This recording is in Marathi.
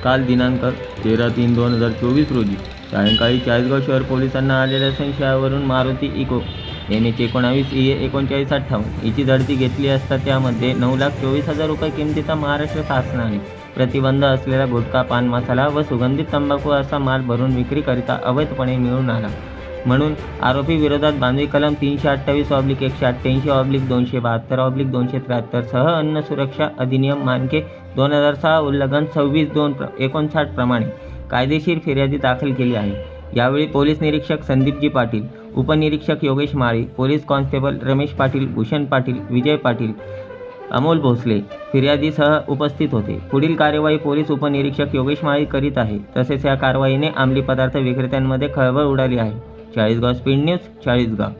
काल दिनांक 13/3/2024 रोजी सायंकाळी चाळीसगाव शहर पोलिसांना आलेल्या संशयावरून मारुती इको NH19 EA 3958 हिची झडती घेतली असता त्यामध्ये 9,24,000 रुपये किमतीचा महाराष्ट्र शासनाने प्रतिबंध असलेला गुटखा, पान मसाला व सुगंधित तंबाखू असा माल भरून विक्रीकरिता अवैधपणे मिळून आला म्हणून आरोपी विरोधात बांधवी कलम 328/128/272/273 सह अन्न सुरक्षा अधिनियम मानके 2006 उल्लंघन 26/2/59 प्रमाणे कायदेशीर फिर्यादी दाखल केली आहे। यावेळी पोलीस निरीक्षक संदीपजी पाटील, उपनिरीक्षक योगेश माळी, पोलीस कॉन्स्टेबल रमेश पाटील, भूषण पाटील, विजय पाटील, अमोल भोसले फिर्यादीसह उपस्थित होते। पुढील कार्यवाही पोलीस उपनिरीक्षक योगेश माळी करीत आहे। तसेच या कारवाईने अंमली पदार्थ विक्रेत्यांमध्ये खळबळ उडाली आहे। Chalisgaon speed news, Chalisgaon.